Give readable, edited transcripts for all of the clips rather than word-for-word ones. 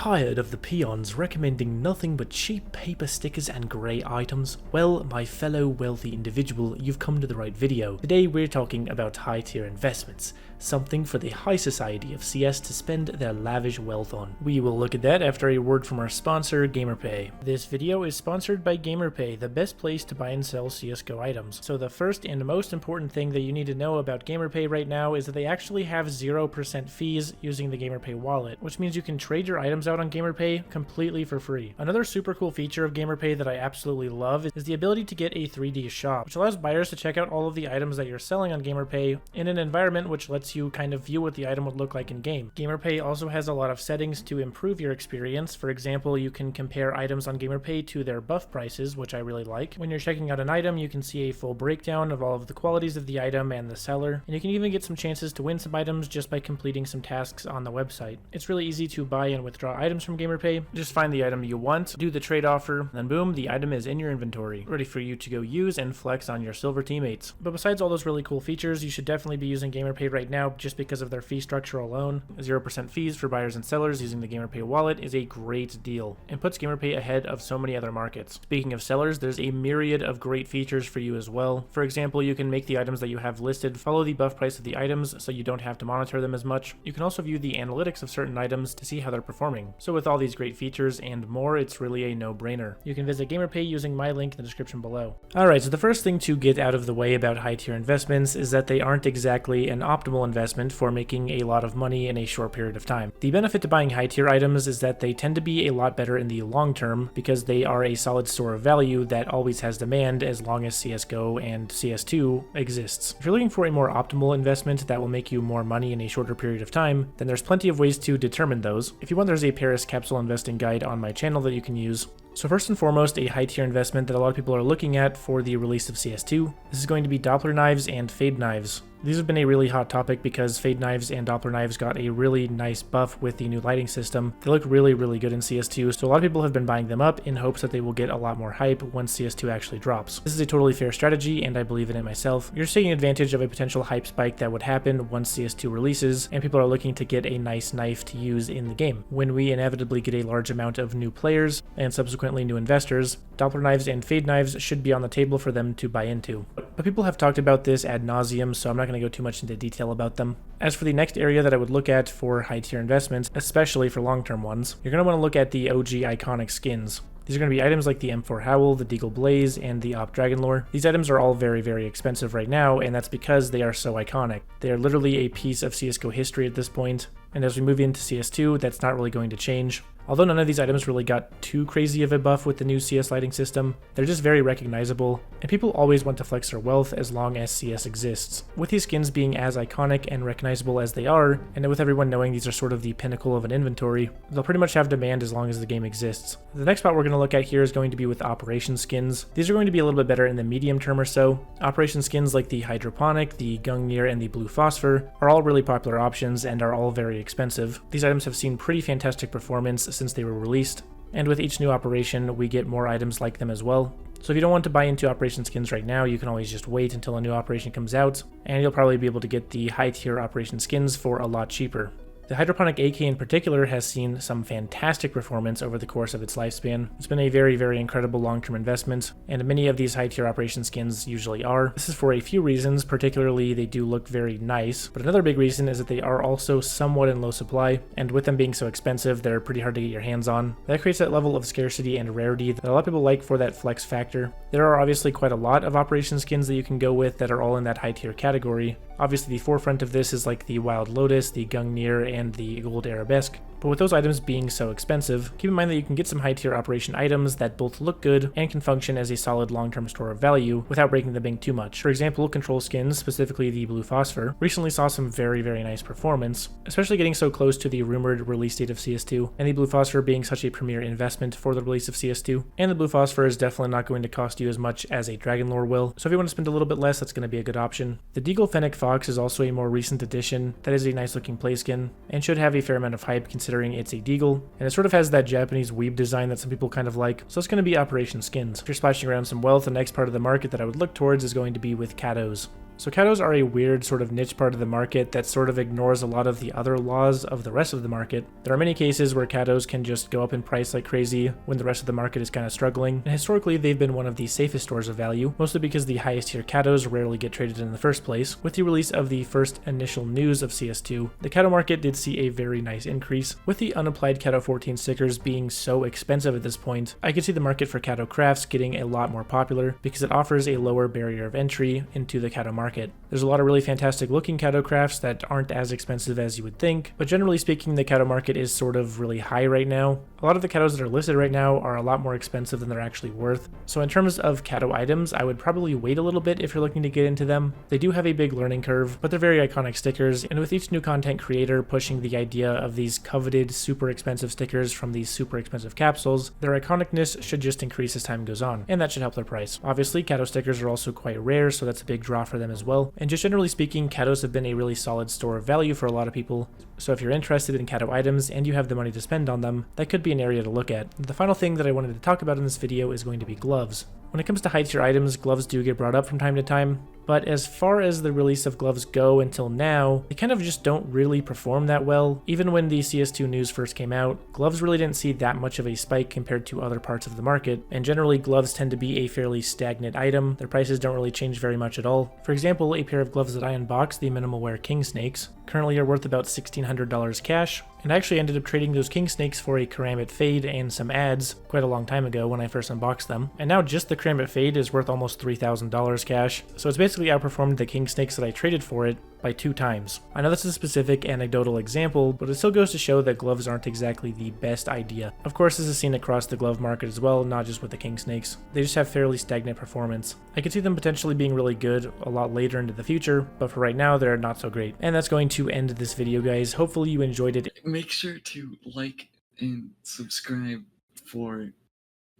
Tired of the peons recommending nothing but cheap paper stickers and grey items? Well, my fellow wealthy individual, you've come to the right video. Today we're talking about high tier investments, something for the high society of CS to spend their lavish wealth on. We will look at that after a word from our sponsor, GamerPay. This video is sponsored by GamerPay, the best place to buy and sell CSGO items. So the first and most important thing that you need to know about GamerPay right now is that they actually have 0% fees using the GamerPay wallet, which means you can trade your items out on GamerPay completely for free. Another super cool feature of GamerPay that I absolutely love is the ability to get a 3D shop, which allows buyers to check out all of the items that you're selling on GamerPay in an environment which lets you kind of view what the item would look like in game. GamerPay also has a lot of settings to improve your experience. For example, you can compare items on GamerPay to their buff prices, which I really like. When you're checking out an item, you can see a full breakdown of all of the qualities of the item and the seller, and you can even get some chances to win some items just by completing some tasks on the website. It's really easy to buy and withdraw items from GamerPay. Just find the item you want, do the trade offer, then boom, the item is in your inventory, ready for you to go use and flex on your silver teammates. But besides all those really cool features, you should definitely be using GamerPay right now just because of their fee structure alone. 0% fees for buyers and sellers using the GamerPay wallet is a great deal and puts GamerPay ahead of so many other markets. Speaking of sellers, there's a myriad of great features for you as well. For example, you can make the items that you have listed follow the buff price of the items so you don't have to monitor them as much. You can also view the analytics of certain items to see how they're performing. So with all these great features and more, it's really a no-brainer. You can visit GamerPay using my link in the description below. Alright, so the first thing to get out of the way about high-tier investments is that they aren't exactly an optimal investment for making a lot of money in a short period of time. The benefit to buying high-tier items is that they tend to be a lot better in the long term because they are a solid store of value that always has demand as long as CSGO and CS2 exists. If you're looking for a more optimal investment that will make you more money in a shorter period of time, then there's plenty of ways to determine those. If you want, there's a Paris capsule investing guide on my channel that you can use. So first and foremost, a high-tier investment that a lot of people are looking at for the release of CS2. This is going to be Doppler knives and fade knives. These have been a really hot topic because fade knives and Doppler knives got a really nice buff with the new lighting system. They look really, really good in CS2, so a lot of people have been buying them up in hopes that they will get a lot more hype once CS2 actually drops. This is a totally fair strategy, and I believe in it myself. You're just taking advantage of a potential hype spike that would happen once CS2 releases, and people are looking to get a nice knife to use in the game. When we inevitably get a large amount of new players, and subsequently new investors, Doppler knives and fade knives should be on the table for them to buy into. But people have talked about this ad nauseum, so I'm not going to go too much into detail about them. As for the next area that I would look at for high-tier investments, especially for long-term ones, you're going to want to look at the OG iconic skins. These are going to be items like the M4 Howl, the Deagle Blaze, and the Op Dragonlore. These items are all very, very expensive right now, and that's because they are so iconic. They are literally a piece of CSGO history at this point, and as we move into CS2, that's not really going to change. Although none of these items really got too crazy of a buff with the new CS lighting system, they're just very recognizable, and people always want to flex their wealth as long as CS exists. With these skins being as iconic and recognizable as they are, and with everyone knowing these are sort of the pinnacle of an inventory, they'll pretty much have demand as long as the game exists. The next spot we're going to look at here is going to be with Operation skins. These are going to be a little bit better in the medium term or so. Operation skins like the Hydroponic, the Gungnir, and the Blue Phosphor are all really popular options and are all very expensive. These items have seen pretty fantastic performance since they were released, and with each new operation we get more items like them as well. So if you don't want to buy into operation skins right now, you can always just wait until a new operation comes out, and you'll probably be able to get the high tier operation skins for a lot cheaper. The Hydroponic AK in particular has seen some fantastic performance over the course of its lifespan. It's been a very, very incredible long-term investment, and many of these high-tier operation skins usually are. This is for a few reasons, particularly they do look very nice, but another big reason is that they are also somewhat in low supply, and with them being so expensive, they're pretty hard to get your hands on. That creates that level of scarcity and rarity that a lot of people like for that flex factor. There are obviously quite a lot of operation skins that you can go with that are all in that high-tier category. Obviously, the forefront of this is like the Wild Lotus, the Gungnir, and the Gold Arabesque. But with those items being so expensive, keep in mind that you can get some high-tier operation items that both look good and can function as a solid long-term store of value without breaking the bank too much. For example, control skins, specifically the Blue Phosphor, recently saw some very, very nice performance, especially getting so close to the rumored release date of CS2, and the Blue Phosphor being such a premier investment for the release of CS2. And the Blue Phosphor is definitely not going to cost you as much as a Dragonlore will, so if you want to spend a little bit less, that's going to be a good option. The Deagle Fennec Fox is also a more recent addition that is a nice looking play skin, and should have a fair amount of hype considering it's a Deagle, and it sort of has that Japanese weeb design that some people kind of like, so it's going to be operation skins. If you're splashing around some wealth, the next part of the market that I would look towards is going to be with Katos. So cados are a weird sort of niche part of the market that sort of ignores a lot of the other laws of the rest of the market. There are many cases where cados can just go up in price like crazy when the rest of the market is kind of struggling, and historically they've been one of the safest stores of value, mostly because the highest tier cados rarely get traded in the first place. With the release of the first initial news of CS2, the cado market did see a very nice increase. With the unapplied cado 14 stickers being so expensive at this point, I could see the market for cado crafts getting a lot more popular because it offers a lower barrier of entry into the cado market. There's a lot of really fantastic looking cado crafts that aren't as expensive as you would think, but generally speaking the cado market is sort of really high right now. A lot of the cados that are listed right now are a lot more expensive than they're actually worth. So in terms of cado items, I would probably wait a little bit if you're looking to get into them. They do have a big learning curve, but they're very iconic stickers, and with each new content creator pushing the idea of these coveted super expensive stickers from these super expensive capsules, their iconicness should just increase as time goes on, and that should help their price. Obviously, cado stickers are also quite rare, so that's a big draw for them as well. And just generally speaking, cados have been a really solid store of value for a lot of people. So if you're interested in cado items and you have the money to spend on them, that could be an area to look at. The final thing that I wanted to talk about in this video is going to be gloves. When it comes to high tier items, gloves do get brought up from time to time, but as far as the release of gloves go until now, they kind of just don't really perform that well. Even when the CS2 news first came out, gloves really didn't see that much of a spike compared to other parts of the market, and generally gloves tend to be a fairly stagnant item. Their prices don't really change very much at all. For example, a pair of gloves that I unboxed, the minimal wear king snakes, currently are worth about $1,600 cash, and I actually ended up trading those king snakes for a Karambit Fade and some ads quite a long time ago when I first unboxed them, and now just the Karambit Fade is worth almost $3,000 cash, so it's basically outperformed the king snakes that I traded for it by 2 times. I know this is a specific anecdotal example, but it still goes to show that gloves aren't exactly the best idea. Of course, this is seen across the glove market as well, not just with the king snakes. They just have fairly stagnant performance. I could see them potentially being really good a lot later into the future, but for right now, they're not so great. And that's going to end this video, guys. Hopefully you enjoyed it. Make sure to like and subscribe for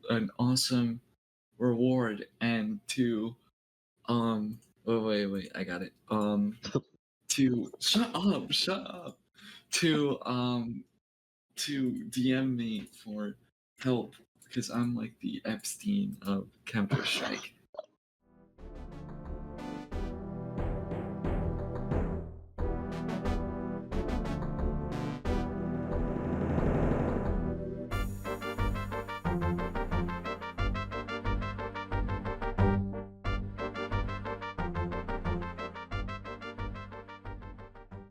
an awesome reward and to wait, I got it. To shut up. To DM me for help because I'm like the Epstein of Counter-Strike.